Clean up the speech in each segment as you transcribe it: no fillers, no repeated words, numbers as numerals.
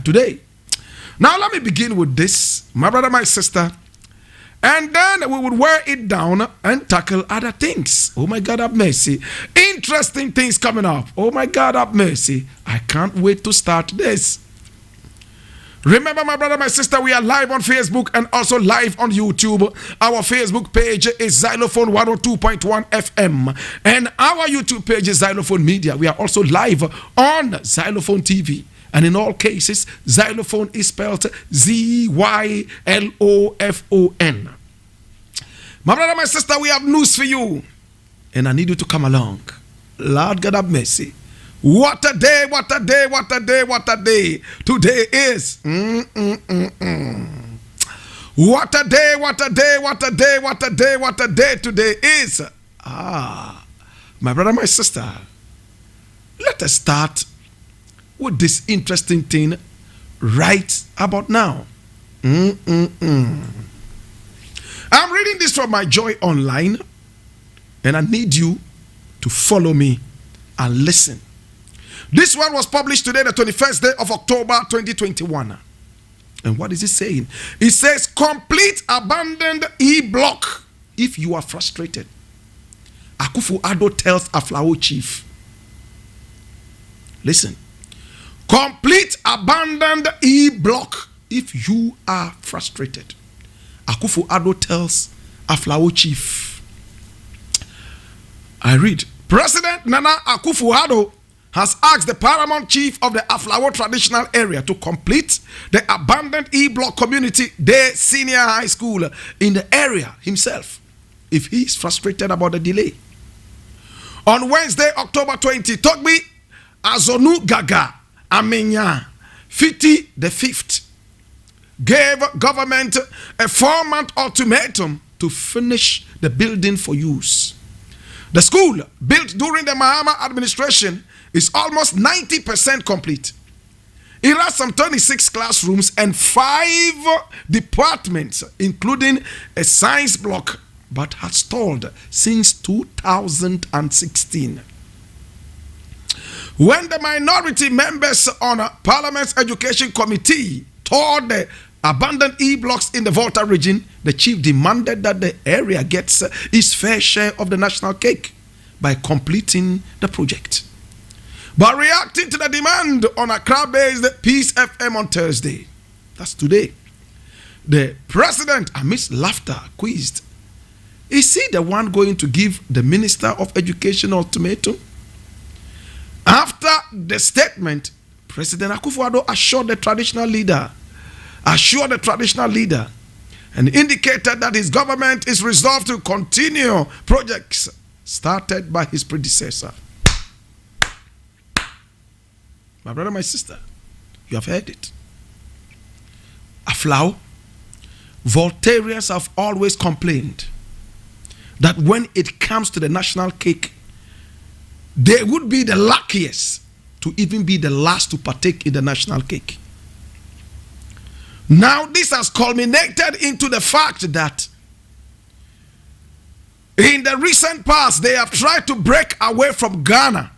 today. Now let me begin with this, my brother, my sister, and then we would wear it down and tackle other things. Oh my God, have mercy. Interesting things coming up. Oh my God, have mercy. I can't wait to start this. Remember, my brother, my sister, we are live on Facebook and also live on YouTube. Our Facebook page is Xylophone 102.1 FM. And our YouTube page is Xylophone Media. We are also live on Xylophone TV. And in all cases, Xylophone is spelled Zylofon. My brother, my sister, we have news for you. And I need you to come along. Lord God have mercy. What a day, what a day, what a day, what a day. Today is. What a day, what a day, what a day, what a day, what a day today is. My brother, my sister, let us start with this interesting thing right about now. I'm reading this from my Joy Online, and I need you to follow me and listen. This one was published today, the 21st day of October 2021. And what is it saying? It says, complete abandoned E-block if you are frustrated. Akufo-Addo tells Aflao chief. Listen. Complete abandoned E-block if you are frustrated. Akufo-Addo tells Aflao chief. I read. President Nana Akufo-Addo has asked the paramount chief of the Aflao traditional area to complete the abandoned E-block community day senior high school in the area himself if he is frustrated about the delay. On Wednesday, October 20, Togbi Azonu Gaga Amenya Fiti the 5th gave government a 4-month ultimatum to finish the building for use. The school, built during the Mahama administration, is almost 90% complete. It has some 26 classrooms and 5 departments, including a science block, but has stalled since 2016. When the minority members on Parliament's Education Committee toured the abandoned E-blocks in the Volta region, the chief demanded that the area gets its fair share of the national cake by completing the project. But reacting to the demand on Accra-based Peace FM on Thursday, that's today, the president, amidst laughter, quizzed, is he the one going to give the Minister of Education ultimatum? After the statement, President Akufo-Addo assured the traditional leader, and indicated that his government is resolved to continue projects started by his predecessor. My brother, my sister, you have heard it. Aflao, Voltarians have always complained that when it comes to the national cake, they would be the luckiest to even be the last to partake in the national cake. Now this has culminated into the fact that in the recent past they have tried to break away from Ghana,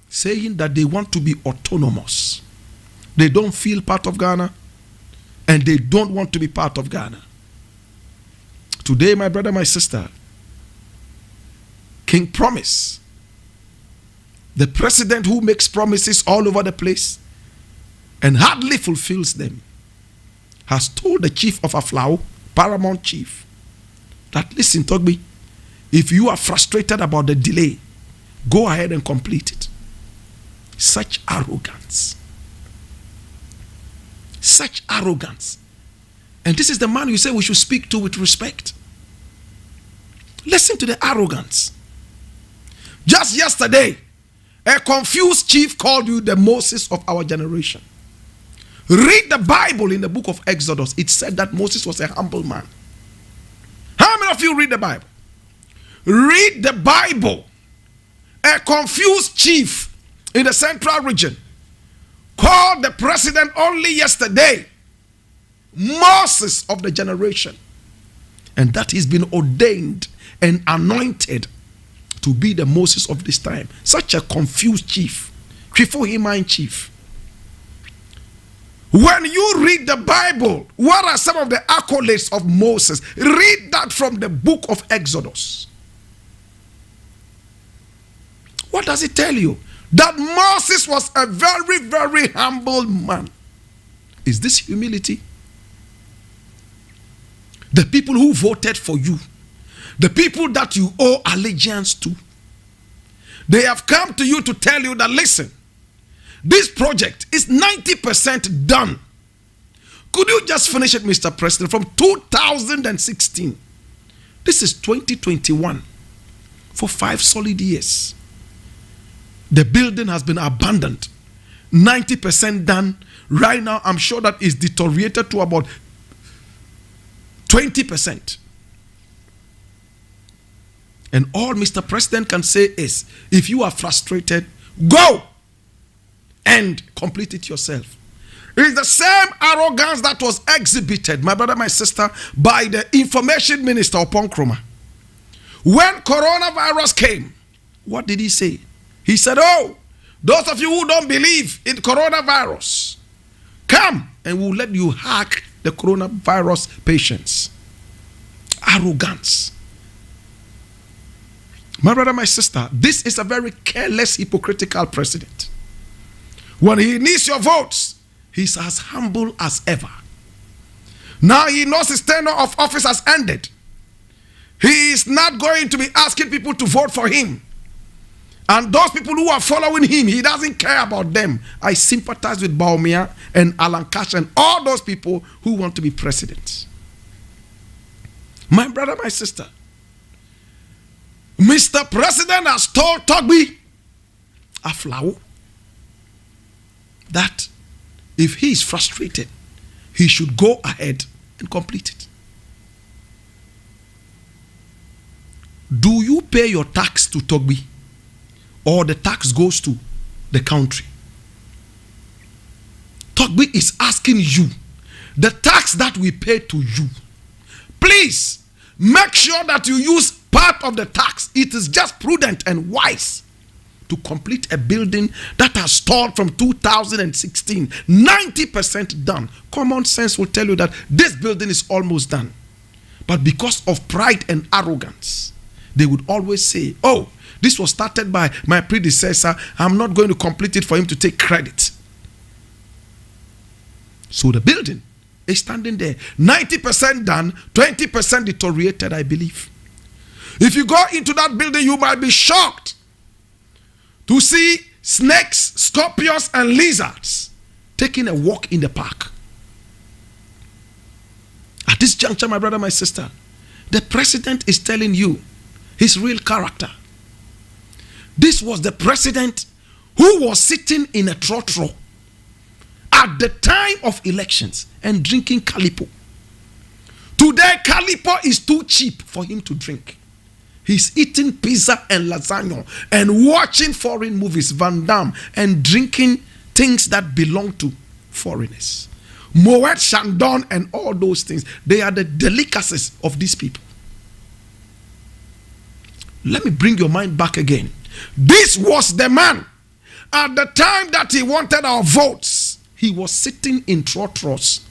saying that they want to be autonomous. They don't feel part of Ghana and they don't want to be part of Ghana. Today, my brother, my sister, King Promise, the president who makes promises all over the place and hardly fulfills them, has told the chief of Aflao, paramount chief, that listen, Togbi, if you are frustrated about the delay, go ahead and complete it. Such arrogance. Such arrogance. And this is the man you say we should speak to with respect. Listen to the arrogance. Just yesterday, a confused chief called you the Moses of our generation. Read the Bible in the book of Exodus. It said that Moses was a humble man. How many of you read the Bible? Read the Bible. A confused chief in the central region called the president only yesterday Moses of the generation, and that he's been ordained and anointed to be the Moses of this time. Such a confused chief. Kwifo Hima chief. When you read the Bible, what are some of the accolades of Moses? Read that from the book of Exodus. What does it tell you? That Moses was a very, very humble man. Is this humility? The people who voted for you, the people that you owe allegiance to, they have come to you to tell you that, listen, this project is 90% done. Could you just finish it, Mr. President, from 2016? This is 2021. For 5 solid years. The building has been abandoned. 90% done. Right now, I'm sure that is deteriorated to about 20%. And all Mr. President can say is, if you are frustrated, go and complete it yourself. It's the same arrogance that was exhibited, my brother, my sister, by the information minister upon Kroma. When coronavirus came, what did he say? He said, oh, those of you who don't believe in coronavirus, come and we'll let you hack the coronavirus patients. Arrogance. My brother, my sister, this is a very careless, hypocritical president. When he needs your votes, he's as humble as ever. Now he knows his tenure of office has ended. He is not going to be asking people to vote for him. And those people who are following him, he doesn't care about them. I sympathize with Baumia and Alan Cash and all those people who want to be presidents. My brother, my sister, Mr. President has told Togbi Aflao that if he is frustrated, he should go ahead and complete it. Do you pay your tax to Togbi, or the tax goes to the country? Togbi is asking you, the tax that we pay to you, please make sure that you use part of the tax. It is just prudent and wise to complete a building that has stalled from 2016, 90% done. Common sense will tell you that this building is almost done. But because of pride and arrogance, they would always say, oh, this was started by my predecessor. I'm not going to complete it for him to take credit. So the building is standing there. 90% done, 20% deteriorated, I believe. If you go into that building, you might be shocked to see snakes, scorpions, and lizards taking a walk in the park. At this juncture, my brother, my sister, the president is telling you his real character. This was the president who was sitting in a trotro at the time of elections and drinking Calipo. Today, Calipo is too cheap for him to drink. He's eating pizza and lasagna and watching foreign movies, Van Damme, and drinking things that belong to foreigners. Moet Chandon and all those things, they are the delicacies of these people. Let me bring your mind back again. This was the man. At the time that he wanted our votes, he was sitting in trotros,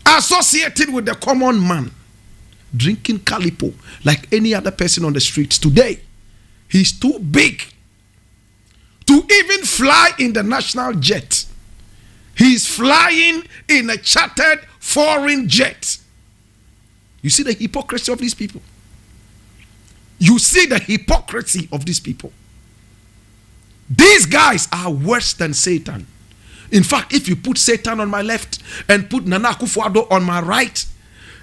associated with the common man, drinking Calipo like any other person on the streets. Today, he's too big to even fly in the national jet. He's flying in a chartered foreign jet. You see the hypocrisy of these people? You see the hypocrisy of these people. These guys are worse than Satan. In fact, if you put Satan on my left and put Nana Akufo-Addo on my right,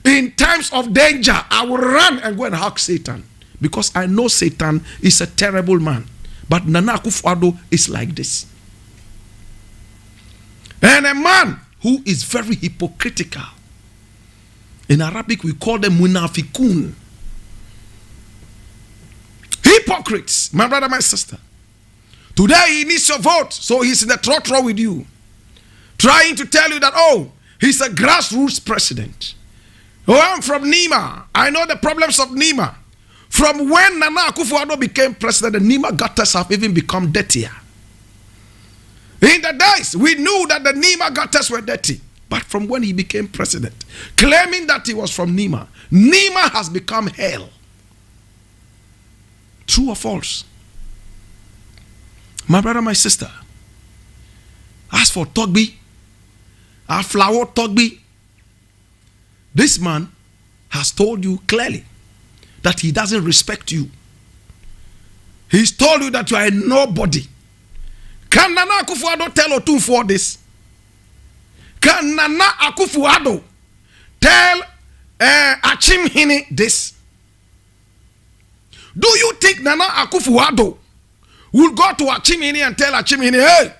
in times of danger, I will run and go and hug Satan. Because I know Satan is a terrible man. But Nana Akufo-Addo is like this. And a man who is very hypocritical. In Arabic, we call them munafikun. Hypocrites, my brother, my sister. Today he needs your vote, so he's in the trotro with you, trying to tell you that, oh, he's a grassroots president. Oh, I'm from Nima. I know the problems of Nima. From when Nana Akufo-Addo became president, the Nima gutters have even become dirtier. the days, we knew that the Nima gutters were dirty. But from when he became president, claiming that he was from Nima, Nima has become hell. True or false? My brother, my sister, as for Togbi, Aflawo Togbi, this man has told you clearly that he doesn't respect you. He's told you that you are a nobody. Can Nana Akufo-Addo tell Otunfo this? Can Nana Akufo-Addo tell Achimhini this? Do you think Nana Akufo-Addo will go to Achimhini and tell Achimhini, hey,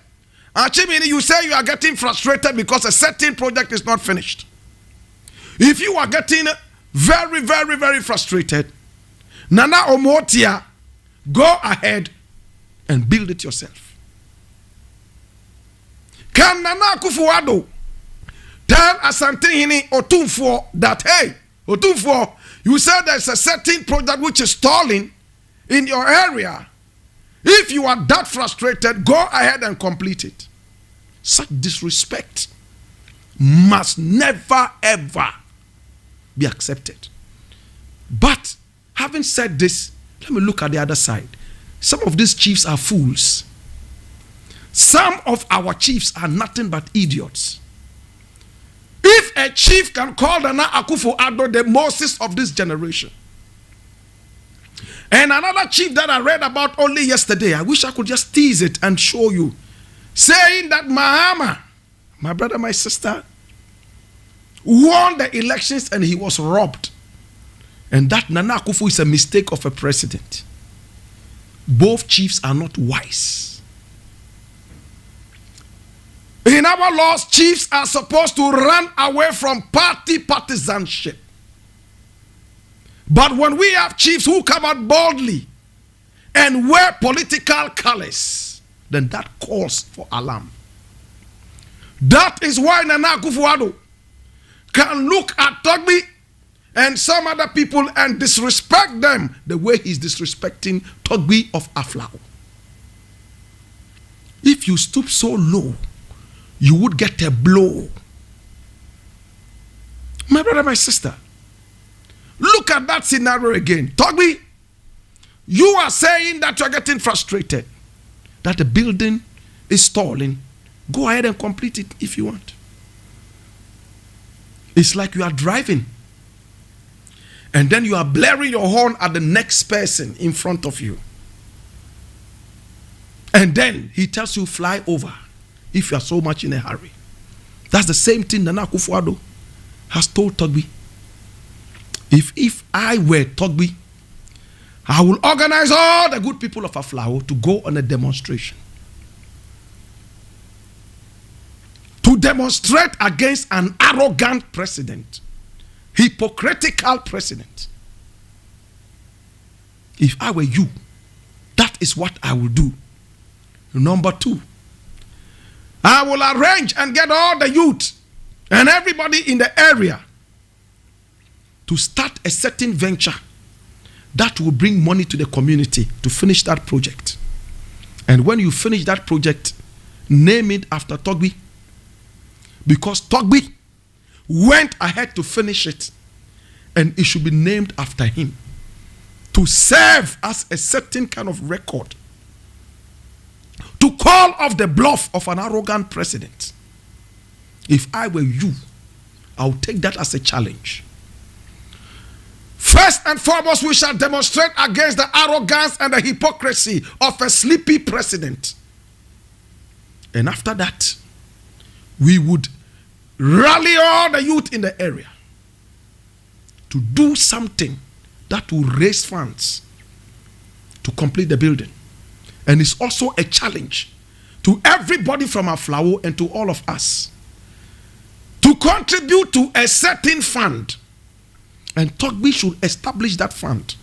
Achimhini, you say you are getting frustrated because a certain project is not finished. If you are getting very, very, very frustrated, Nana Omotia, go ahead and build it yourself. Can Nana Akufo-Addo tell Asantehene Otunfo that, hey, Otunfo, you said there's a certain project which is stalling in your area. If you are that frustrated, go ahead and complete it. Such disrespect must never ever be accepted. But having said this, let me look at the other side. Some of these chiefs are fools. Some of our chiefs are nothing but idiots. If a chief can call Nana Akufo-Addo the Moses of this generation, and another chief that I read about only yesterday, I wish I could just tease it and show you, saying that Mahama, my brother, my sister, won the elections and he was robbed. And that Nana Akufo is a mistake of a president. Both chiefs are not wise. In our laws, chiefs are supposed to run away from party partisanship. But when we have chiefs who come out boldly and wear political colors, then that calls for alarm. That is why Nana Akufo-Addo can look at Togbi and some other people and disrespect them the way he's disrespecting Togbi of Aflawo. If you stoop so low, you would get a blow. My brother, my sister, look at that scenario again. Togbi, you are saying that you're getting frustrated, that the building is stalling. Go ahead and complete it if you want. It's like you are driving and then you are blaring your horn at the next person in front of you. And then he tells you fly over if you are so much in a hurry. That's the same thing Nana Akufo-Addo has told Togbi. If I were Togbi, I will organize all the good people of Aflawo to go on a demonstration. To demonstrate against an arrogant president. Hypocritical president. If I were you, that is what I will do. Number two, I will arrange and get all the youth and everybody in the area to start a certain venture that will bring money to the community to finish that project. And when you finish that project, name it after Togbi. Because Togbi went ahead to finish it, and it should be named after him to serve as a certain kind of record, to call off the bluff of an arrogant president. If I were you, I would take that as a challenge. First and foremost, we shall demonstrate against the arrogance and the hypocrisy of a sleepy president. And after that, we would rally all the youth in the area to do something that will raise funds to complete the building. And it's also a challenge to everybody from Aflawo and to all of us to contribute to a certain fund. And Togbi should establish that fund.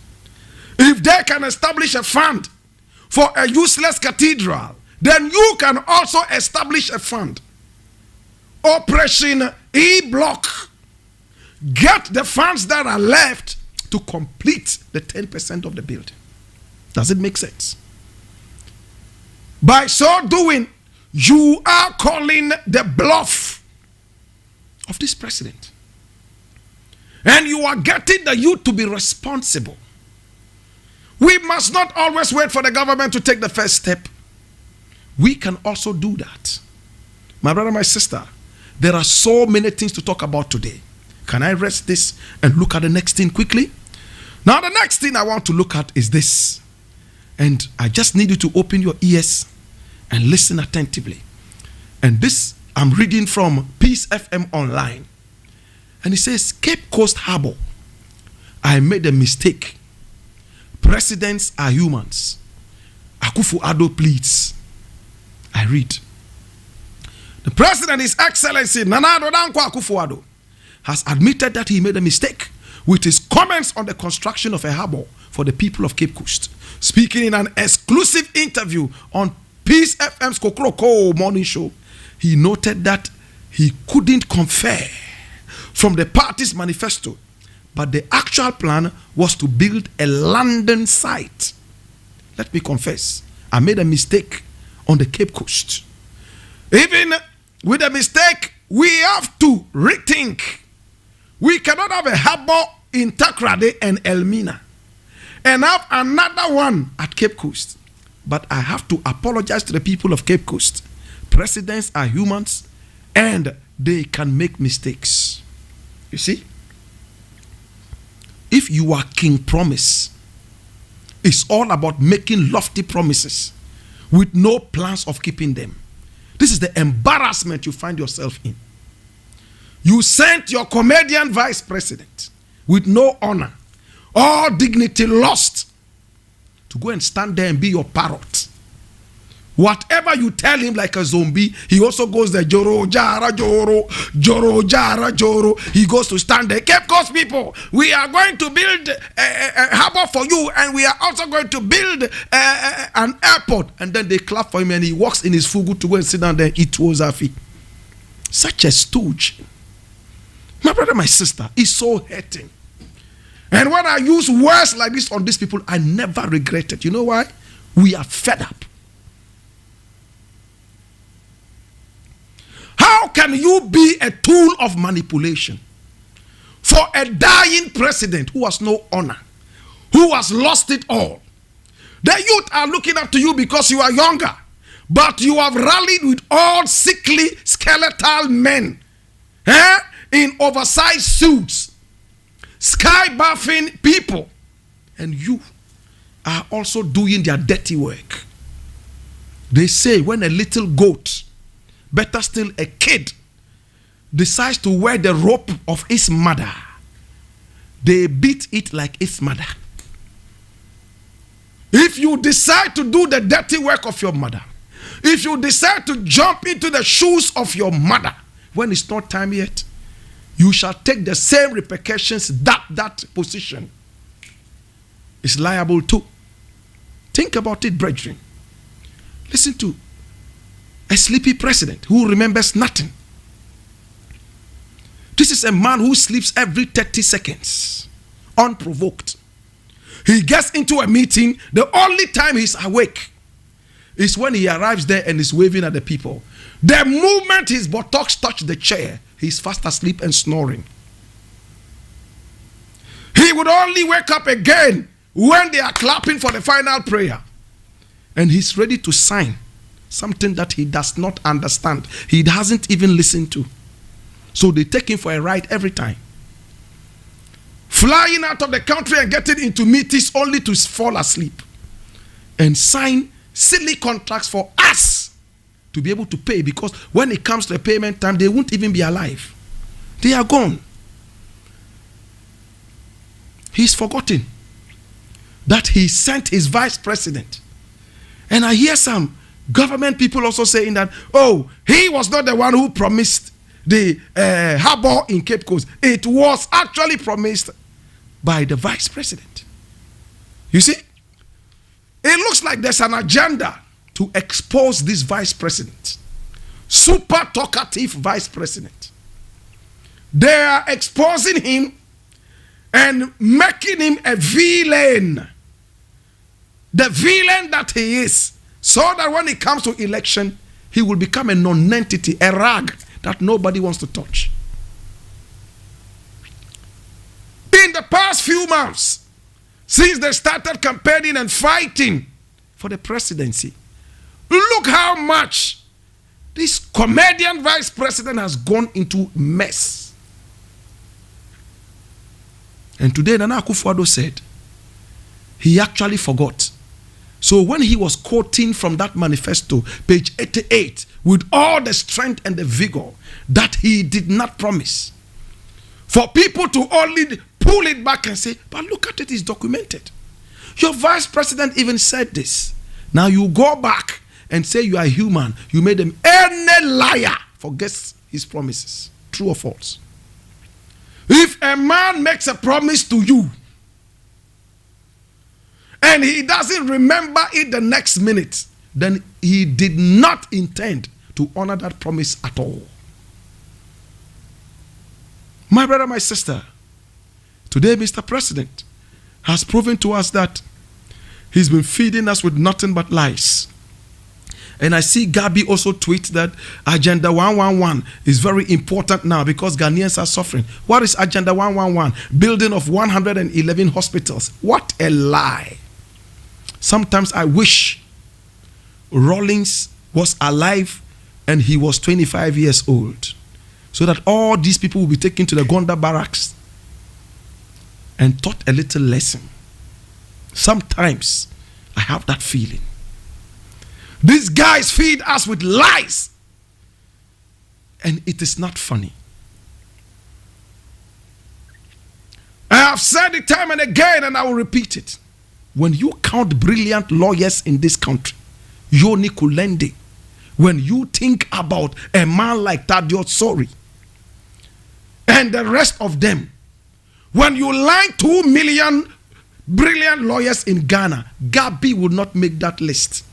If they can establish a fund for a useless cathedral, then you can also establish a fund. Operation E-Block. Get the funds that are left to complete the 10% of the building. Does it make sense? By so doing, You are calling the bluff of this president. And you are getting the youth to be responsible. We must not always wait for the government to take the first step. We can also do that. My brother, my sister, there are so many things to talk about today. Can I rest this and look at the next thing quickly? Now, the next thing I want to look at is this. And I just need you to open your ears and listen attentively. And this, I'm reading from Peace FM Online. And it says, Cape Coast Harbor, I made a mistake. Presidents are humans. Akufo-Addo pleads. I read. The President, His Excellency Nana Addo Dankwa Akufo-Addo, has admitted that he made a mistake with his comments on the construction of a harbor for the people of Cape Coast. Speaking in an exclusive interview on Peace FM's Kokoroko morning show, he noted that he couldn't confer from the party's manifesto, but the actual plan was to build a landing site. Let me confess, I made a mistake on the Cape Coast. Even with a mistake, we have to rethink. We cannot have a harbor in Takrade and Elmina and have another one at Cape Coast. But I have to apologize to the people of Cape Coast. Presidents are humans and they can make mistakes. You see? If you are King Promise, it's all about making lofty promises with no plans of keeping them. This is the embarrassment you find yourself in. You sent your comedian vice president with no honor, all dignity lost, to go and stand there and be your parrot. Whatever you tell him like a zombie, he also goes there, Joro, Jara, Joro, Joro, Jara, Joro. He goes to stand there. Cape Coast people, we are going to build a harbor for you, and we are also going to build an airport. And then they clap for him, and he walks in his fugu to go and sit down there and eat wozafi. Such a stooge. My brother, my sister, it's so hurting. And when I use words like this on these people, I never regret it. You know why? We are fed up. How can you be a tool of manipulation for a dying president who has no honor, who has lost it all? The youth are looking up to you because you are younger, but you have rallied with all sickly, skeletal men in oversized suits, sky buffing people, and you are also doing their dirty work. They say when a little goat, better still a kid, decides to wear the rope of its mother, they beat it like its mother. If you decide to do the dirty work of your mother, if you decide to jump into the shoes of your mother when it's not time yet, you shall take the same repercussions that position is liable to. Think about it, brethren. Listen to a sleepy president who remembers nothing. This is a man who sleeps every 30 seconds, unprovoked. He gets into a meeting, the only time he's awake is when he arrives there and is waving at the people. The moment his buttocks touch the chair, he's fast asleep and snoring. He would only wake up again when they are clapping for the final prayer. And he's ready to sign something that he does not understand. He hasn't even listened to. So they take him for a ride every time. Flying out of the country and getting into meetings only to fall asleep. And sign silly contracts for us to be able to pay, because when it comes to the payment time, they won't even be alive. They are gone. He's forgotten that he sent his vice president. And I hear some government people also saying that, oh, he was not the one who promised the harbor in Cape Coast. It was actually promised by the vice president. You see, it looks like there's an agenda to expose this vice president, super talkative vice president. They are exposing him and making him a villain, the villain that he is, so that when it comes to election, he will become a non-entity, a rag that nobody wants to touch. In the past few months, since they started campaigning and fighting for the presidency, look how much this comedian vice president has gone into mess. And today, Nana Akufo-Addo said he actually forgot. So when he was quoting from that manifesto, page 88, with all the strength and the vigor that he did not promise, for people to only pull it back and say, but look at it, it's documented. Your vice president even said this. Now you go back and say you are human. You made him any liar forgets his promises. True or false? If a man makes a promise to you and he doesn't remember it the next minute, then he did not intend to honor that promise at all. My brother, my sister, today Mr. President has proven to us that he's been feeding us with nothing but lies. And I see Gabi also tweet that Agenda 111 is very important now because Ghanaians are suffering. What is Agenda 111? Building of 111 hospitals. What a lie. Sometimes I wish Rawlings was alive and he was 25 years old, so that all these people will be taken to the Gonda barracks and taught a little lesson. Sometimes I have that feeling. These guys feed us with lies, and it is not funny. I have said it time and again, and I will repeat it. When you count brilliant lawyers in this country, Yoni Kulende, when you think about a man like Thaddeus Sori and the rest of them, when you line 2 million brilliant lawyers in Ghana, Gabi would not make that list.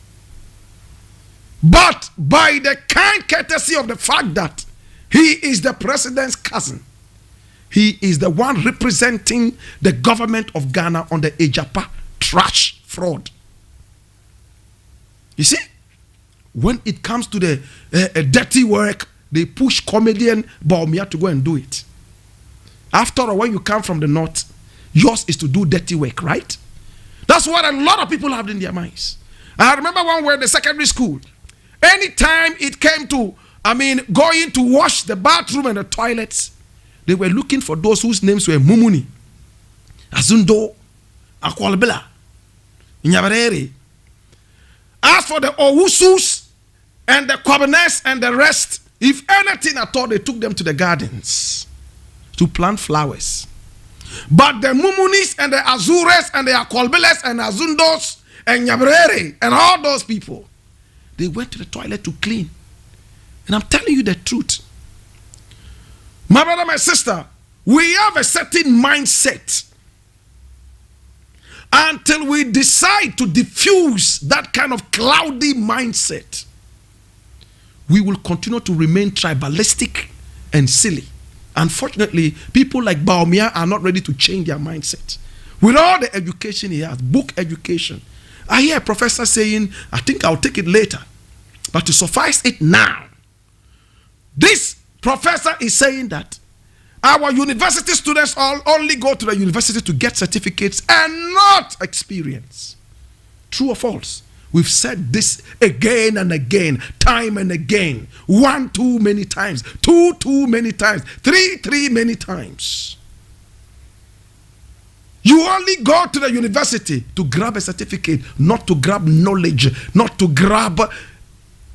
But by the kind courtesy of the fact that he is the president's cousin, he is the one representing the government of Ghana on the Ejapa trash fraud. You see, when it comes to the dirty work, they push comedian Baumia to go and do it. After all, when you come from the north, yours is to do dirty work, right? That's what a lot of people have in their minds. I remember when we were in the secondary school, anytime it came to, going to wash the bathroom and the toilets, they were looking for those whose names were Mumuni, Azundo, Akwalbela, Nyabarere. As for the Owusus and the Kwabenes and the rest, if anything at all, they took them to the gardens to plant flowers. But the Mumunis and the Azures and the Akwalbeles and Azundos and Nyabarere and all those people, they went to the toilet to clean. And I'm telling you the truth. My brother, my sister, we have a certain mindset. Until we decide to diffuse that kind of cloudy mindset, we will continue to remain tribalistic and silly. Unfortunately, people like Baumia are not ready to change their mindset. With all the education he has, book education, I hear a professor saying, I think I'll take it later. But to suffice it now, this professor is saying that our university students all only go to the university to get certificates and not experience. True or false? We've said this again and again, time and again. 1 too many times, 2 too many times, 3 many times. You only go to the university to grab a certificate, not to grab knowledge, not to grab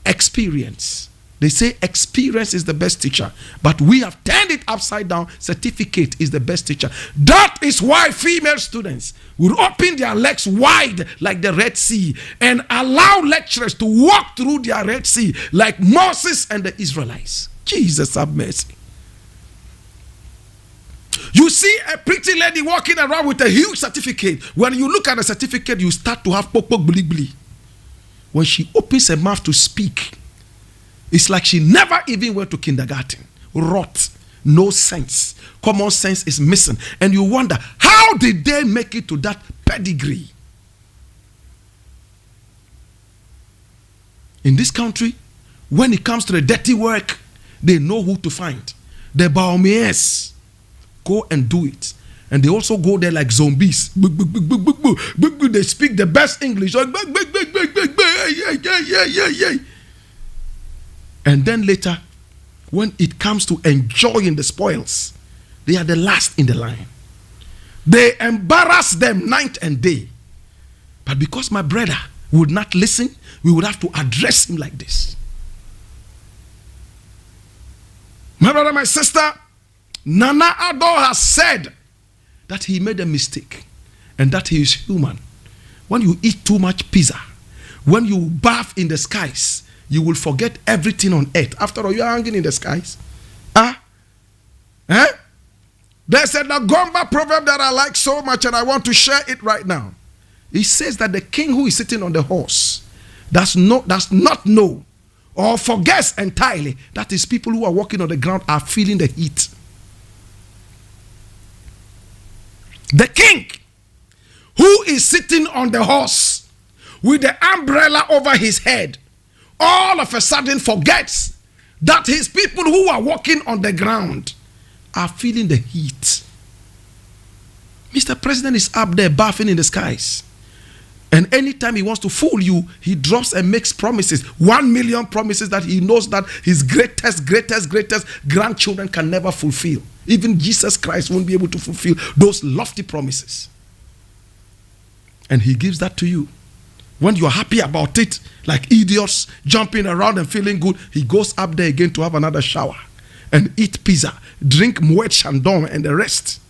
experience. They say experience is the best teacher, but we have turned it upside down. Certificate is the best teacher. That is why female students will open their legs wide like the Red Sea and allow lecturers to walk through their Red Sea like Moses and the Israelites. Jesus have mercy. You see a pretty lady walking around with a huge certificate. When you look at the certificate, you start to have pok bli bli. When she opens her mouth to speak, it's like she never even went to kindergarten. Rot. No sense. Common sense is missing. And you wonder, how did they make it to that pedigree? In this country, When it comes to the dirty work, they know who to find. The Baomiers go and do it. And they also go there like zombies. They speak the best English. And then later, when it comes to enjoying the spoils, they are the last in the line. They embarrass them night and day. But because my brother would not listen, we would have to address him like this. My brother, my sister, Nana Addo has said that he made a mistake and that he is human. When you eat too much pizza, when you bath in the skies, you will forget everything on earth. After all, you are hanging in the skies. There's a Nagomba proverb that I like so much and I want to share it right now. It says that the king who is sitting on the horse does not know or forgets entirely that his people who are walking on the ground are feeling the heat. The king who is sitting on the horse with the umbrella over his head all of a sudden forgets that his people who are walking on the ground are feeling the heat. Mr. President is up there bathing in the skies. And anytime he wants to fool you, he drops and makes promises. 1 million promises that he knows that his greatest grandchildren can never fulfill. Even Jesus Christ won't be able to fulfill those lofty promises. And he gives that to you. When you're happy about it, like idiots jumping around and feeling good, he goes up there again to have another shower and eat pizza, drink Moet Chandon and the rest.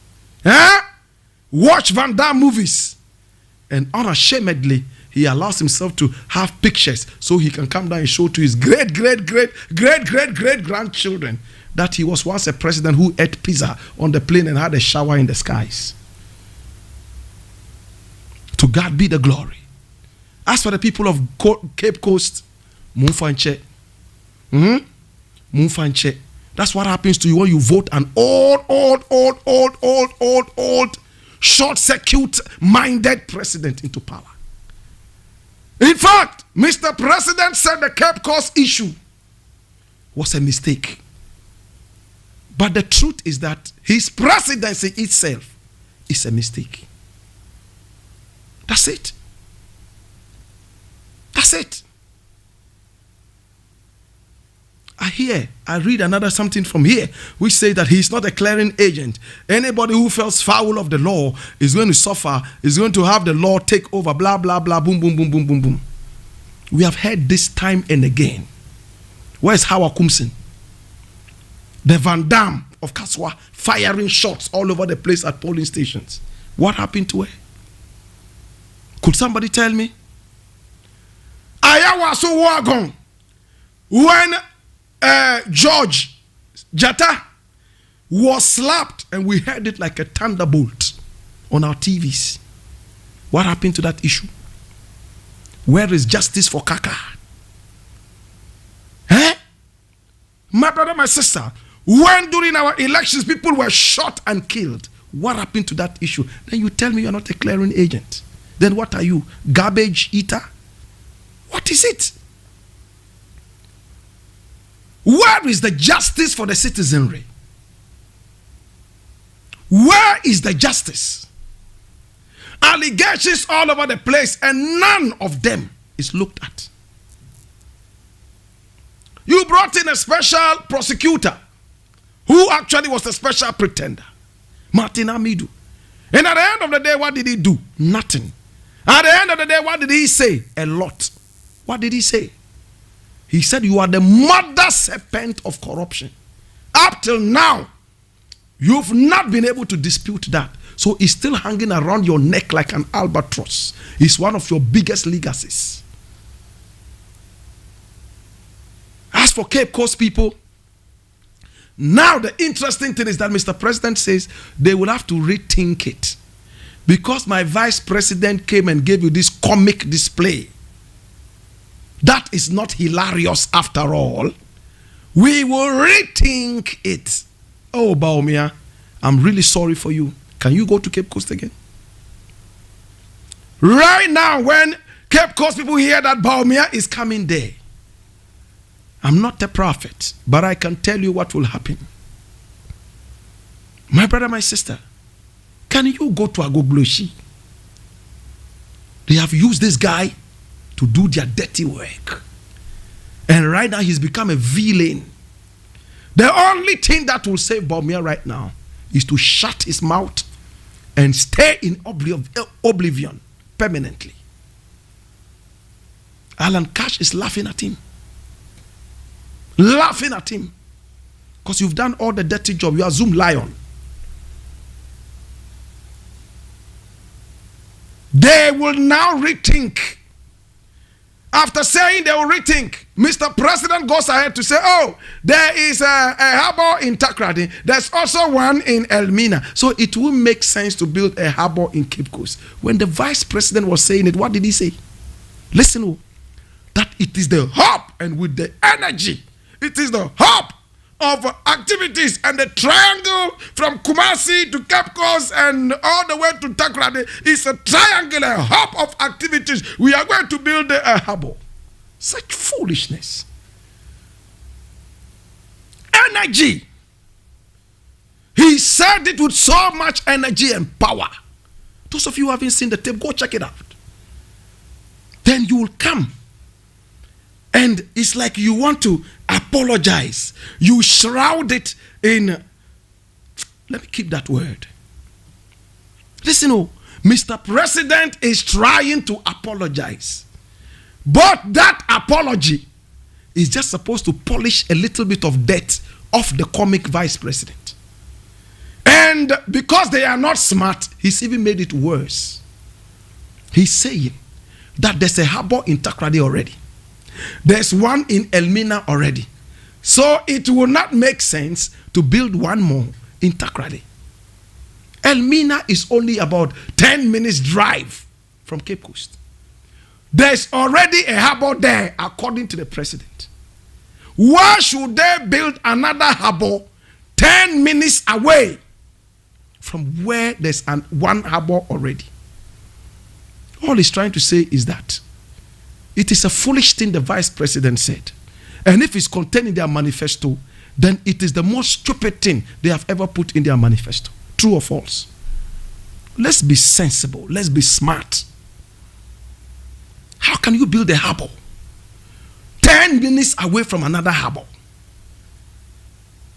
Watch Van Damme movies. And unashamedly, he allows himself to have pictures so he can come down and show to his great grandchildren that he was once a president who ate pizza on the plane and had a shower in the skies. To God be the glory. As for the people of Cape Coast, Mumfanche. Mumfanche. That's what happens to you when you vote an old, short-circuit-minded president into power. In fact, Mr. President said the Cape Coast issue was a mistake. But the truth is that his presidency itself is a mistake. That's it. That's it. I read another something from here which says that he is not a clearing agent. Anybody who falls foul of the law is going to suffer, is going to have the law take over, blah, blah, blah, boom, boom, boom, boom, boom, boom. We have heard this time and again. Where's Howard Kumsin? The Van Damme of Kaswa firing shots all over the place at polling stations. What happened to her? Could somebody tell me? Ayawaso Wagon. When George Jata was slapped and we heard it like a thunderbolt on our TVs. What happened to that issue? Where is justice for Kaka? My brother, my sister, when during our elections people were shot and killed, what happened to that issue? Then you tell me you're not a clearing agent. Then what are you? Garbage eater? What is it? Where is the justice for the citizenry? Where is the justice? Allegations all over the place and none of them is looked at. You brought in a special prosecutor who actually was a special pretender, Martin Amidu. And at the end of the day, what did he do? Nothing. At the end of the day, what did he say? A lot. What did he say? He said, you are the mother serpent of corruption. Up till now, you've not been able to dispute that. So it's still hanging around your neck like an albatross. It's one of your biggest legacies. As for Cape Coast people, now the interesting thing is that Mr. President says they will have to rethink it. Because my vice president came and gave you this comic display. That is not hilarious after all. We will rethink it. Oh, Baumia, I'm really sorry for you. Can you go to Cape Coast again? Right now, when Cape Coast people hear that Baumia is coming there, I'm not a prophet, but I can tell you what will happen. My brother, my sister, can you go to Agogloshi? They have used this guy to do their dirty work. And right now he's become a villain. The only thing that will save Bawumia right now is to shut his mouth and stay in oblivion permanently. Alan Cash is laughing at him. Laughing at him. Because you've done all the dirty job. You are Zoom Lion. They will now rethink. After saying they will rethink, Mr. President goes ahead to say, oh, there is a harbor in Takrady. There's also one in Elmina. So it will make sense to build a harbor in Cape Coast. When the vice president was saying it, what did he say? Listen, oh, that it is the hub, and with the energy, it is the hub of activities, and the triangle from Kumasi to Cape Coast and all the way to Takrady is a triangular hub of activities. We are going to build a harbor. Such foolishness. Energy. He said it with so much energy and power. Those of you who haven't seen the tape, go check it out. Then you will come. And it's like you want to apologize. You shroud it in, let me keep that word. Listen, oh, Mr. President is trying to apologize. But that apology is just supposed to polish a little bit of dirt off the comic vice president. And because they are not smart, he's even made it worse. He's saying that there's a harbor in Takrady already. There's one in Elmina already. So it will not make sense to build one more in Takrady. Elmina is only about 10 minutes drive from Cape Coast. There's already a harbor there, according to the president. Why should they build another harbor 10 minutes away from where there's one harbor already? All he's trying to say is that it is a foolish thing the vice president said. And if it's contained in their manifesto, then it is the most stupid thing they have ever put in their manifesto. True or false? Let's be sensible. Let's be smart. How can you build a harbor 10 minutes away from another harbor?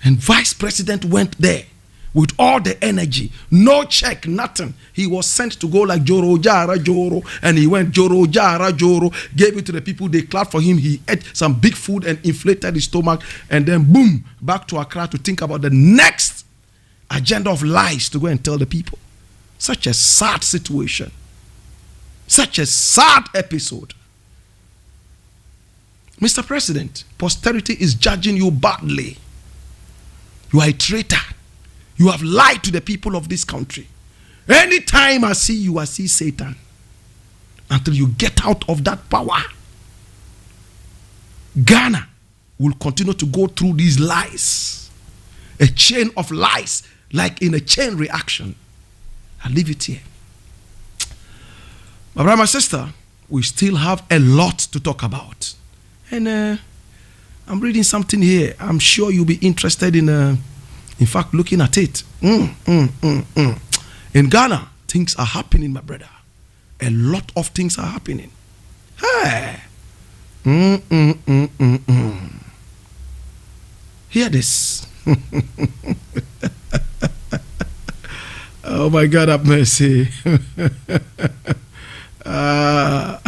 And vice president went there with all the energy, no check, nothing. He was sent to go like Joro Jara Joro, and he went Joro Jara Joro, gave it to the people, they clapped for him, he ate some big food and inflated his stomach, and then boom, back to Accra to think about the next agenda of lies to go and tell the people. Such a sad situation. Such a sad episode. Mr. President, posterity is judging you badly. You are a traitor. You have lied to the people of this country. Anytime I see you, I see Satan. Until you get out of that power. Ghana will continue to go through these lies. A chain of lies, like in a chain reaction. I'll leave it here. My brother, my sister, we still have a lot to talk about. And I'm reading something here. I'm sure you'll be interested in fact, looking at it. In Ghana, things are happening, my brother. A lot of things are happening. Hey. Hear this. Oh my God, have mercy. Oh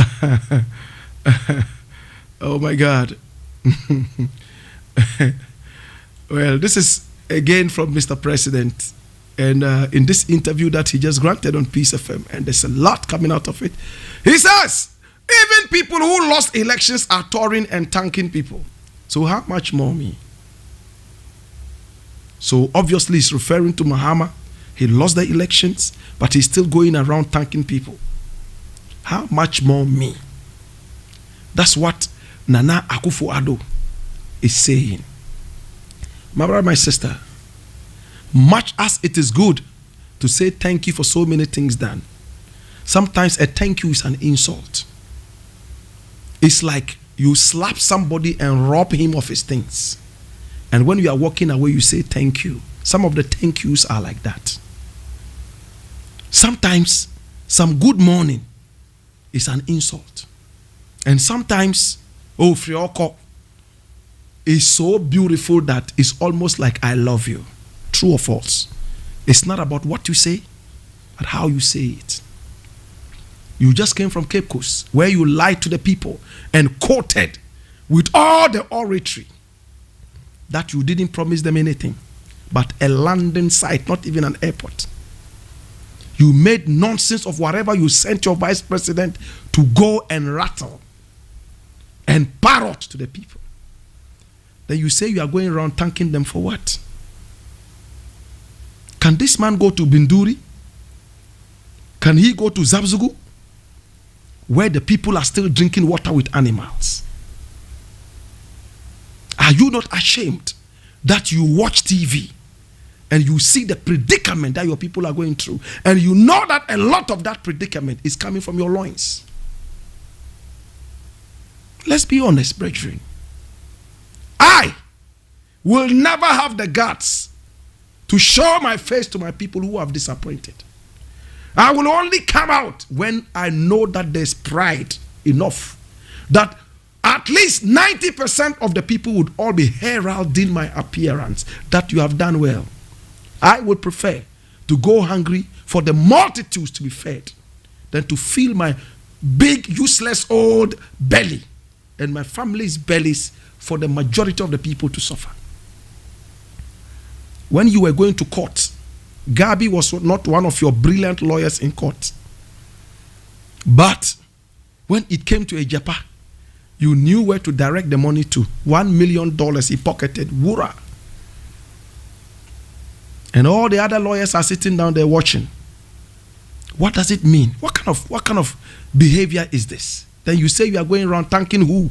my God. Well, this is again from Mr. President, and in this interview that he just granted on Peace FM, and there's a lot coming out of it. He says, even people who lost elections are touring and thanking people. So how much more me? So obviously he's referring to Mahama. He lost the elections, but he's still going around thanking people. How much more me? That's what Nana Akufo-Addo is saying. My brother, my sister, much as it is good to say thank you for so many things done, sometimes a thank you is an insult. It's like You slap somebody and rob him of his things. And when you are walking away, you say thank you. Some of the thank yous are like that. Sometimes some good morning is an insult. And sometimes, oh, Frioko is so beautiful that it's almost like I love you. True or false? It's not about what you say, but how you say it. You just came from Cape Coast, where you lied to the people and quoted with all the oratory that you didn't promise them anything, but a landing site, not even an airport. You made nonsense of whatever you sent your vice president to go and rattle and parrot to the people. Then you say you are going around thanking them for what? Can this man go to Binduri? Can he go to Zabzugu, where the people are still drinking water with animals? Are you not ashamed that you watch TV and you see the predicament that your people are going through, and you know that a lot of that predicament is coming from your loins? Let's be honest, brethren. I will never have the guts to show my face to my people who have disappointed. I will only come out when I know that there's pride enough that at least 90% of the people would all be heralding my appearance, that you have done well. I would prefer to go hungry for the multitudes to be fed than to fill my big, useless old belly and my family's bellies for the majority of the people to suffer. When you were going to court, Gabi was not one of your brilliant lawyers in court. But when it came to Ejapa, you knew where to direct the money to. $1 million he pocketed. Wura. And all the other lawyers are sitting down there watching. What does it mean? What kind of behavior is this? Then you say you are going around thanking who?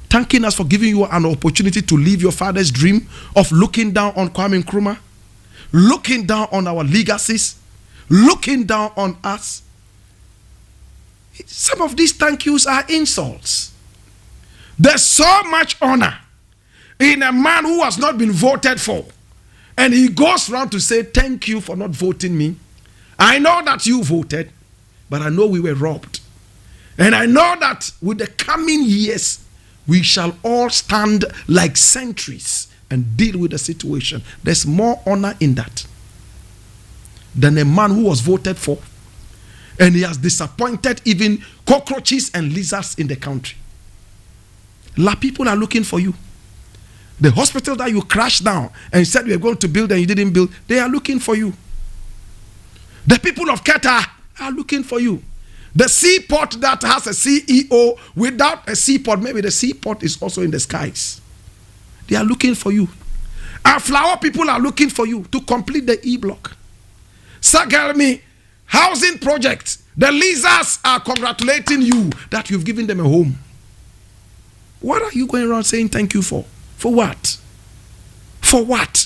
Thanking us for giving you an opportunity to live your father's dream of looking down on Kwame Nkrumah, looking down on our legacies, looking down on us. Some of these thank yous are insults. There's so much honor in a man who has not been voted for, and he goes around to say thank you for not voting me. I know that you voted, but I know we were robbed. And I know that with the coming years, we shall all stand like sentries and deal with the situation. There's more honor in that than a man who was voted for, and he has disappointed even cockroaches and lizards in the country. People are looking for you. The hospital that you crashed down and said we were going to build and you didn't build, they are looking for you. The people of Qatar are looking for you. The seaport that has a CEO without a seaport, maybe the seaport is also in the skies. They are looking for you. Our flower people are looking for you to complete the E-block. Sagalmi housing project. The lizards are congratulating you that you've given them a home. What are you going around saying thank you for? For what? For what?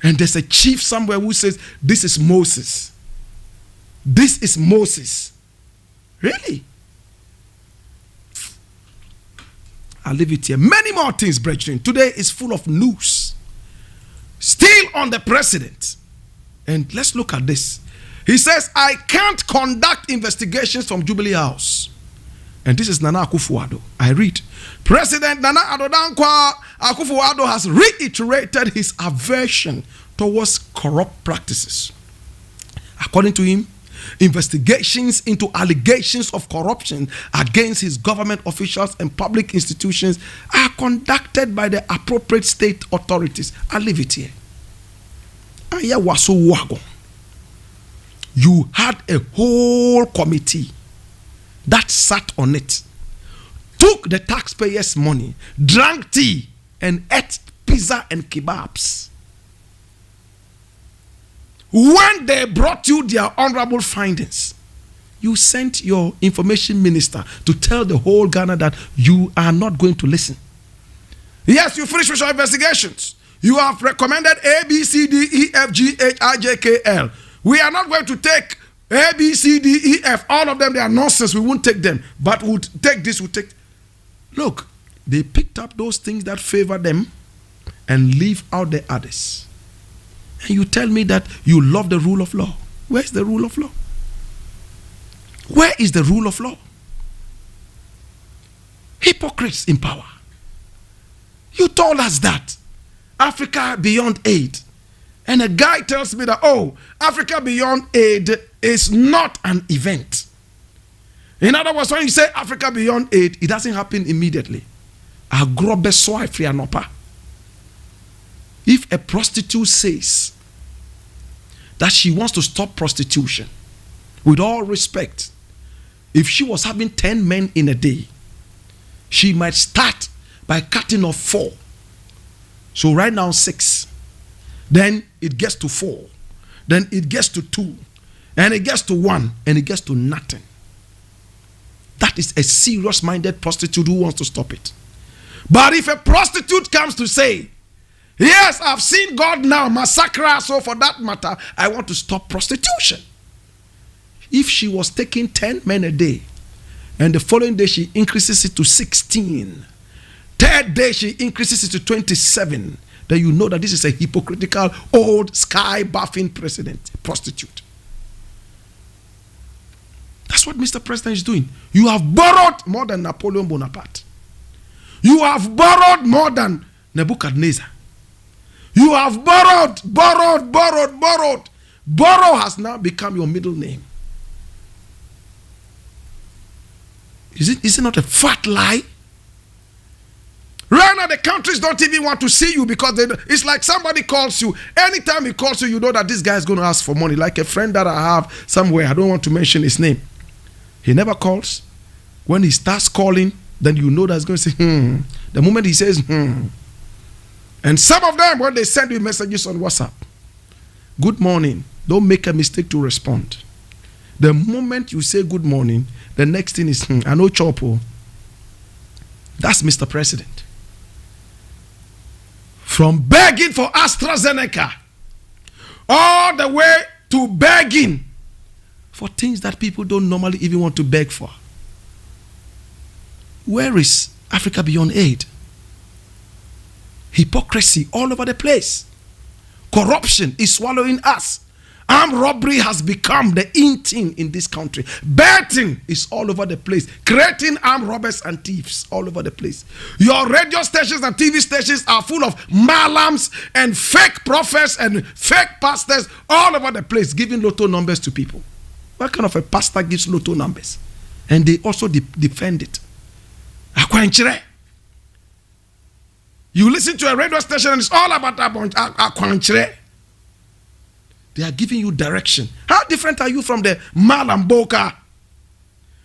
And there's a chief somewhere who says, this is Moses. This is Moses. Really? I'll leave it here. Many more things, brethren. Today is full of news. Still on the president. And let's look at this. He says, I can't conduct investigations from Jubilee House. And this is Nana Akufo-Addo. I read. President Nana Addo Dankwa Akufo-Addo has reiterated his aversion towards corrupt practices. According to him, investigations into allegations of corruption against his government officials and public institutions are conducted by the appropriate state authorities. I'll leave it here. You had a whole committee that sat on it, took the taxpayers' money, drank tea, and ate pizza and kebabs. When they brought you their honorable findings, you sent your information minister to tell the whole Ghana that you are not going to listen. Yes, you finished with your investigations. You have recommended A, B, C, D, E, F, G, H, I, J, K, L. We are not going to take A, B, C, D, E, F. All of them, they are nonsense. We won't take them. But we'll take this, we'll take. Look, they picked up those things that favor them and leave out the others. And you tell me that you love the rule of law. Where's the rule of law? Where is the rule of law? Hypocrites in power. You told us that Africa Beyond Aid. And a guy tells me that, oh, Africa Beyond Aid is not an event. In other words, when you say Africa Beyond Aid, it doesn't happen immediately. If a prostitute says that she wants to stop prostitution, with all respect, if she was having 10 men in a day, she might start by cutting off 4. So right now 6. Then it gets to 4. Then it gets to 2. And it gets to 1. And it gets to nothing. That is a serious-minded prostitute who wants to stop it. But if a prostitute comes to say, yes, I've seen God now, massacre, so for that matter, I want to stop prostitution. If she was taking 10 men a day, and the following day she increases it to 16, third day she increases it to 27, then you know that this is a hypocritical, old, sky-buffing prostitute. That's what Mr. President is doing. You have borrowed more than Napoleon Bonaparte. You have borrowed more than Nebuchadnezzar. You have borrowed. Borrow has now become your middle name. Is it not a fat lie? Right now, the countries don't even want to see you because it's like somebody calls you. Anytime he calls you, you know that this guy is going to ask for money. Like a friend that I have somewhere, I don't want to mention his name. He never calls. When he starts calling, then you know that he's going to say, The moment he says, And some of them, when they send you messages on WhatsApp, good morning, don't make a mistake to respond. The moment you say good morning, the next thing is, I know Chopo. That's Mr. President. From begging for AstraZeneca, all the way to begging for things that people don't normally even want to beg for. Where is Africa Beyond Aid? Hypocrisy all over the place. Corruption is swallowing us. Armed robbery has become the in thing in this country. Betting is all over the place. Creating armed robbers and thieves all over the place. Your radio stations and TV stations are full of malams and fake prophets and fake pastors all over the place giving lotto numbers to people. What kind of a pastor gives lotto numbers? And they also defend it. You listen to a radio station and it's all about Akwanchire. They are giving you direction. How different are you from the Malam Boka?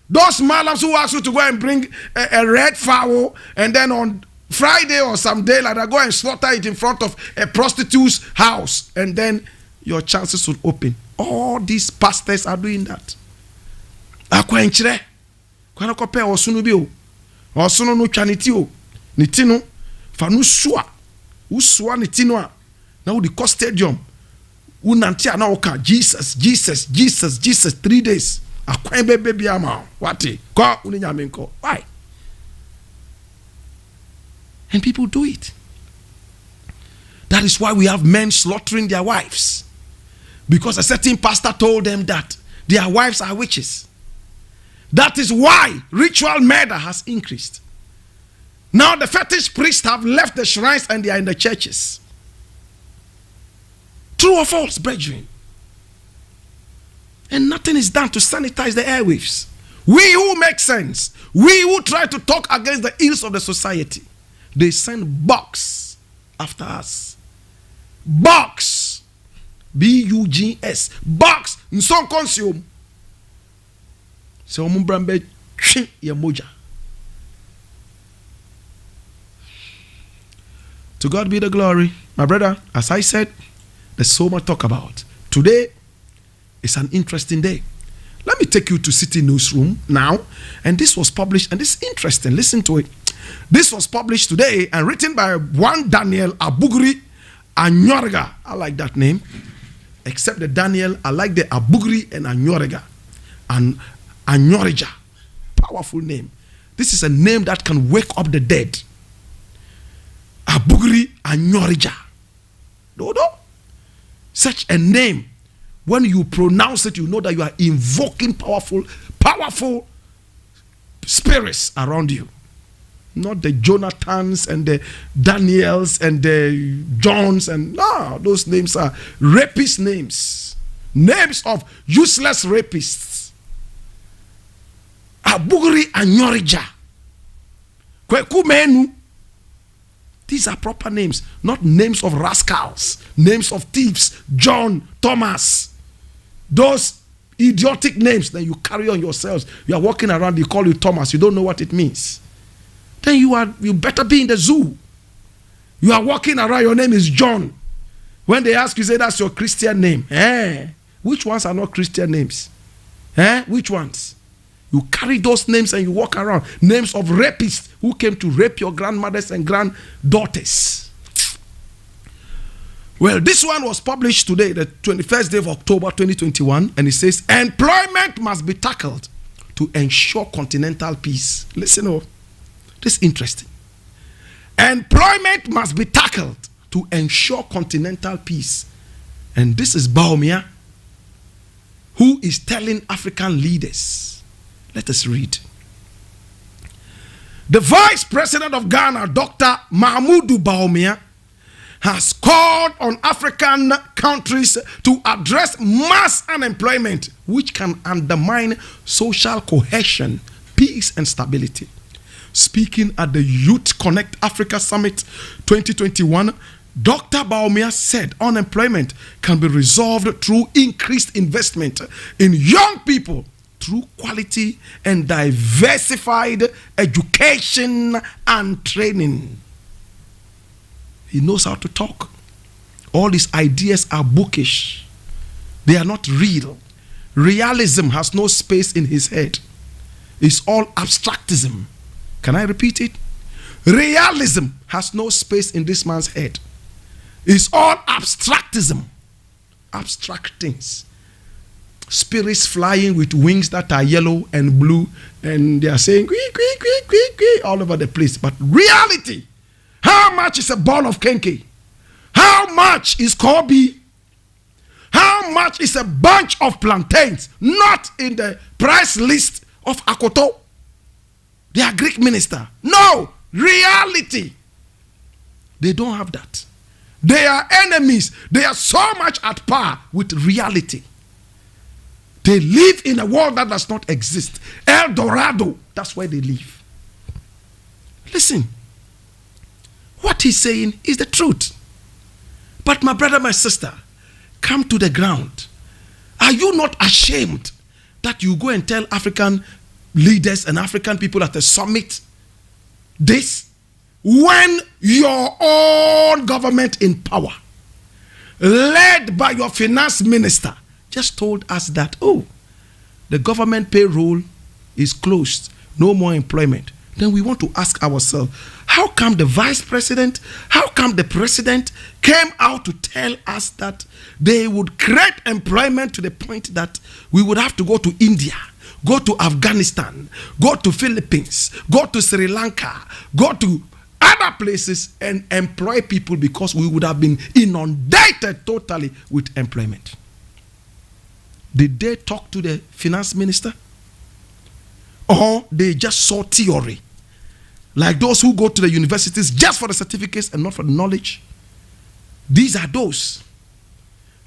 Those Malams who ask you to go and bring a red fowl and then on Friday or some day like that, go and slaughter it in front of a prostitute's house and then your chances will open. All these pastors are doing that. Akwanchire. Kwana kope osunu bi o. Osunu no twaniti o. Nitino fa no sua. Usua nitino a. Na wo di cost stadium. Unantia na oka Jesus 3 days. Akwan baby ama. Wati. Ko uninyame nko. Why? And people do it. That is why we have men slaughtering their wives. Because a certain pastor told them that their wives are witches. That is why ritual murder has increased. Now the fetish priests have left the shrines and they are in the churches. True or false, brethren? And nothing is done to sanitize the airwaves. We who make sense, we who try to talk against the ills of the society, they send bugs after us. Bugs. B-U-G-S. Bugs. Nson consume. So mumbrambe ya moja. To God be the glory. My brother, as I said, there's so much to talk about. Today is an interesting day. Let me take you to City Newsroom now. And this was published, and this is interesting. Listen to it. This was published today and written by one Daniel Abugri Anyorega. I like that name. Except the Daniel, I like the Abugri and Anyorega. And Anyorija. Powerful name. This is a name that can wake up the dead. Abugri Anyorija. No. Such a name, when you pronounce it, you know that you are invoking powerful spirits around you. Not the Jonathans and the Daniels and the Johns and no, those names are rapist names. Names of useless rapists. Abugri Anyorija. Kweku Menu. These are proper names, not names of rascals, names of thieves, John, Thomas. Those idiotic names that you carry on yourselves. You are walking around, they call you Thomas, you don't know what it means. Then you better be in the zoo. You are walking around, your name is John. When they ask you, say that's your Christian name. Which ones are not Christian names? Which ones? You carry those names and you walk around. Names of rapists who came to rape your grandmothers and granddaughters. Well, this one was published today, the 21st day of October 2021, and it says, employment must be tackled to ensure continental peace. Listen up. This is interesting. Employment must be tackled to ensure continental peace. And this is Baumia, who is telling African leaders. Let us read. The Vice President of Ghana, Dr. Mahmoudou Bawumia, has called on African countries to address mass unemployment, which can undermine social cohesion, peace, and stability. Speaking at the Youth Connect Africa Summit 2021, Dr. Bawumia said unemployment can be resolved through increased investment in young people, through quality and diversified education and training. He knows how to talk. All his ideas are bookish. They are not real. Realism has no space in his head. It's all abstractism. Can I repeat it? Realism has no space in this man's head. It's all abstractism. Abstract things. Spirits flying with wings that are yellow and blue, and they are saying all over the place. But reality, how much is a ball of kenke? How much is Kobe? How much is a bunch of plantains? Not in the price list of Akoto, their Greek minister. No, reality. They don't have that. They are enemies. They are so much at par with reality. They live in a world that does not exist. El Dorado, that's where they live. Listen, what he's saying is the truth. But my brother, my sister, come to the ground. Are you not ashamed that you go and tell African leaders and African people at the summit this, when your own government in power, led by your finance minister, just told us that, oh, the government payroll is closed, no more employment? Then we want to ask ourselves, how come the vice president, how come the president came out to tell us that they would create employment to the point that we would have to go to India, go to Afghanistan, go to Philippines, go to Sri Lanka, go to other places and employ people because we would have been inundated totally with employment? Did they talk to the finance minister? Or they just saw theory? Like those who go to the universities just for the certificates and not for the knowledge. These are those.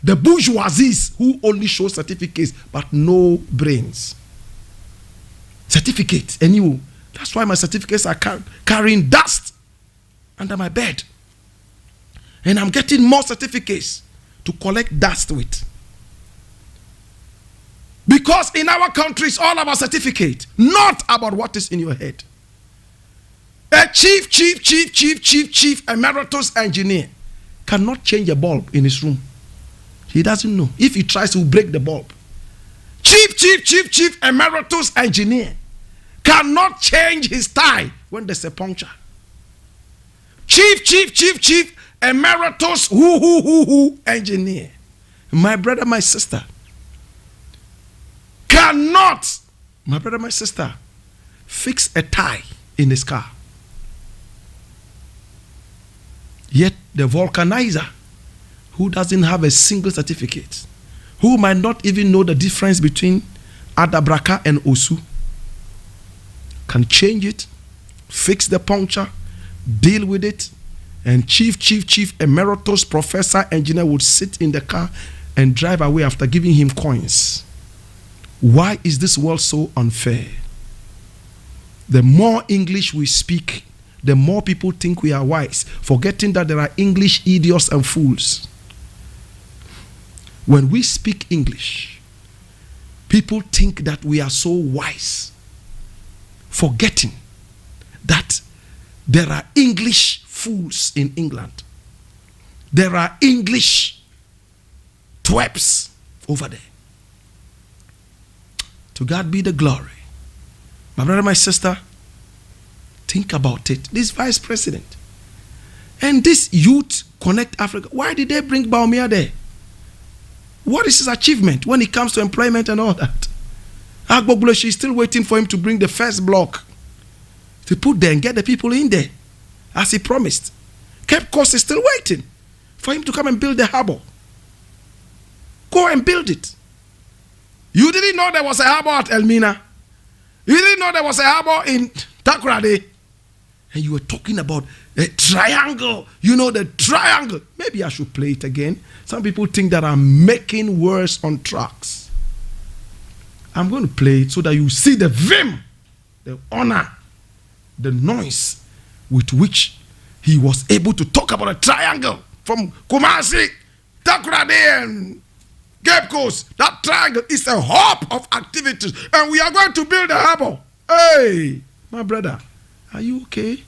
The bourgeoisies who only show certificates but no brains. Certificates, anyway. That's why my certificates are carrying dust under my bed. And I'm getting more certificates to collect dust with. Because in our country, it's all about certificate, not about what is in your head. A chief emeritus engineer cannot change a bulb in his room. He doesn't know. If he tries to break the bulb. Chief emeritus engineer cannot change his tie when there's a puncture. Chief emeritus who engineer. My brother, my sister, cannot, my brother, my sister, fix a tie in his car. Yet the vulcanizer, who doesn't have a single certificate, who might not even know the difference between Adabraka and Osu, can change it, fix the puncture, deal with it, and chief emeritus professor engineer would sit in the car and drive away after giving him coins. Why is this world so unfair? The more English we speak, the more people think we are wise, forgetting that there are English idiots and fools. When we speak English, people think that we are so wise, forgetting that there are English fools in England. There are English twerps over there. To God be the glory. My brother, my sister, think about it. This vice president and this Youth Connect Africa, why did they bring Baumia there? What is his achievement when it comes to employment and all that? Agbogboleshi is still waiting for him to bring the first block to put there and get the people in there, as he promised. Cape Coast is still waiting for him to come and build the harbor. Go and build it. You didn't know there was a harbor at Elmina. You didn't know there was a harbor in Takoradi. And you were talking about a triangle. You know the triangle. Maybe I should play it again. Some people think that I'm making words on tracks. I'm going to play it so that you see the vim, the honor, the noise with which he was able to talk about a triangle from Kumasi, Takoradi, and Cape Coast. That triangle is a hub of activities, and we are going to build a harbor. Hey, my brother, are you okay?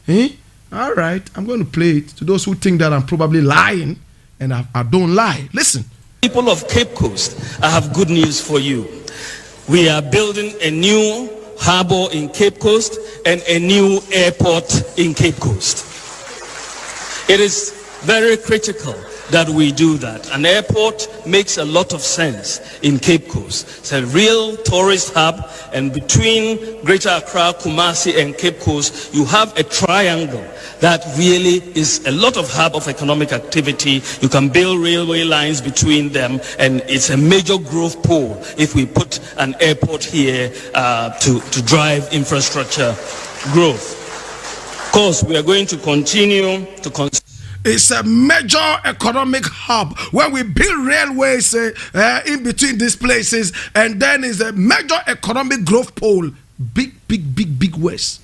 Eh? All right, I'm going to play it to those who think that I'm probably lying, and I don't lie. Listen. People of Cape Coast, I have good news for you. We are building a new harbor in Cape Coast and a new airport in Cape Coast. It is very critical that we do that. An airport makes a lot of sense in Cape Coast. It's a real tourist hub, and between Greater Accra, Kumasi, and Cape Coast, you have a triangle that really is a lot of hub of economic activity. You can build railway lines between them, and it's a major growth pole if we put an airport here to drive infrastructure growth. Of course, we are going to continue to It's a major economic hub when we build railways in between these places, and then is a major economic growth pole. Big ways.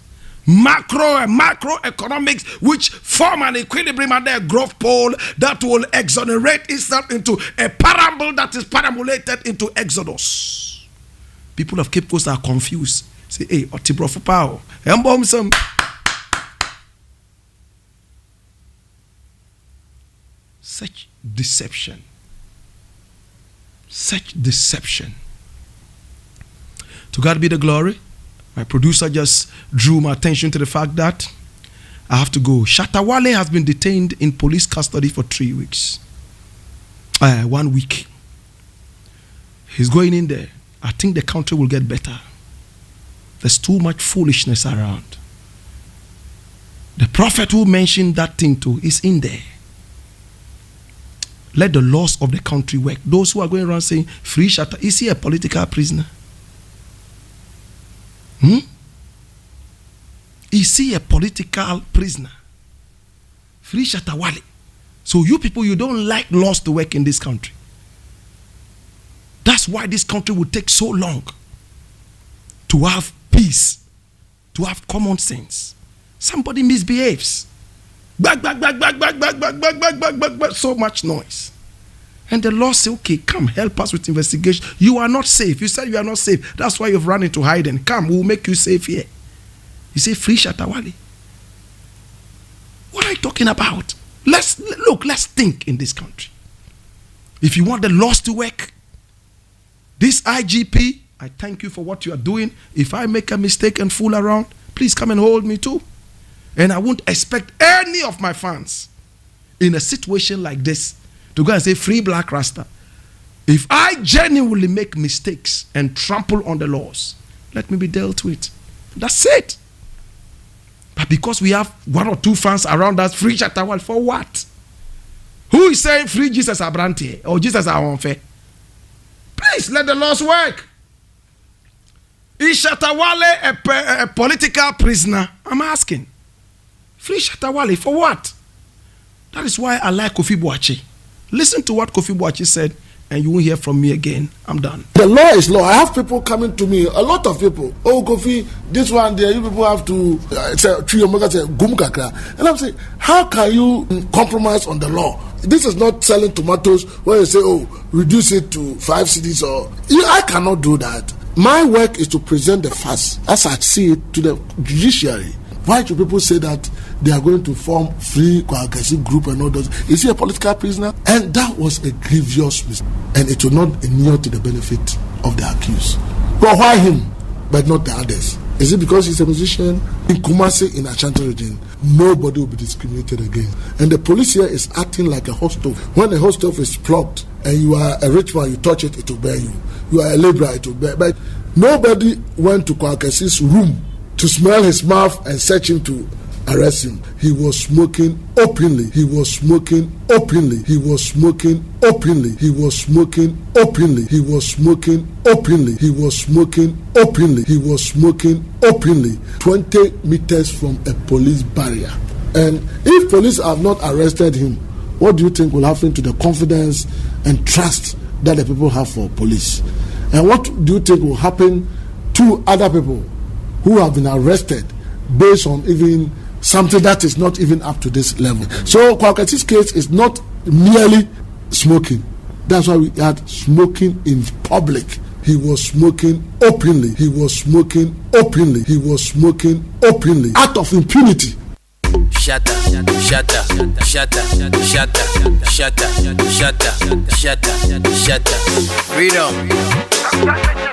Macro and macroeconomics, which form an equilibrium and a growth pole that will exonerate itself into a parable that is paramulated into Exodus. People of Cape Coast are confused. Say, hey, Otibro for power. Such deception. Such deception. To God be the glory. My producer just drew my attention to the fact that I have to go. Shatawale has been detained in police custody for 3 weeks. 1 week. He's going in there. I think the country will get better. There's too much foolishness around. The prophet who mentioned that thing too is in there. Let the laws of the country work. Those who are going around saying, free Shatta, is he a political prisoner? Is he a political prisoner? Free Shatawale. So you people, you don't like laws to work in this country. That's why this country will take so long to have peace, to have common sense. Somebody misbehaves. Back, so much noise. And the law say, okay, come help us with investigation. You are not safe. You said you are not safe. That's why you've run into hiding. Come, we'll make you safe here. You say, free Shatawale. What are you talking about? Let's think in this country. If you want the laws to work, this IGP, I thank you for what you are doing. If I make a mistake and fool around, please come and hold me too. And I won't expect any of my fans in a situation like this to go and say, free Blakk Rasta. If I genuinely make mistakes and trample on the laws, let me be dealt with. That's it. But because we have one or two fans around us, free Shatta Wale for what? Who is saying free Jesus Abrante or Jesus Awonfe? Please let the laws work. Is Shatta Wale a political prisoner? I'm asking. Free Shatta Wale for what? That is why I like Kofi Boakye. Listen to what Kofi Boakye said, and you won't hear from me again. I'm done. The law is law. I have people coming to me, a lot of people. Oh, Kofi, this one there, you people have to say gum kakra. And I'm saying, how can you compromise on the law? This is not selling tomatoes where you say, oh, reduce it to 5 cedis or. I cannot do that. My work is to present the facts as I see it to the judiciary. Why do people say that they are going to form free Kwakasi group and all those? Is he a political prisoner? And that was a grievous mistake. And it will not inure to the benefit of the accused. But why him, but not the others? Is it because he's a musician? In Kumasi, in Ashanti region, nobody will be discriminated against. And the police here is acting like a hostel. When the hostel is plugged and you are a rich man, you touch it, it will bear you. You are a laborer, it will bear. But nobody went to Kwakasi's room to smell his mouth and search him to arrest him. He was smoking openly. He was smoking openly. He was smoking openly. He was smoking openly. He was smoking openly. He was smoking openly. He was smoking openly. 20 meters from a police barrier. And if police have not arrested him, what do you think will happen to the confidence and trust that the people have for police? And what do you think will happen to other people who have been arrested based on even something that is not even up to this level? So Kwakasi's case is not merely smoking. That's why we had smoking in public. He was smoking openly. He was smoking openly. He was smoking openly out of impunity. Shatta, shatta, shatta, shatta, shatta, shatta, shatta, shatta. Freedom.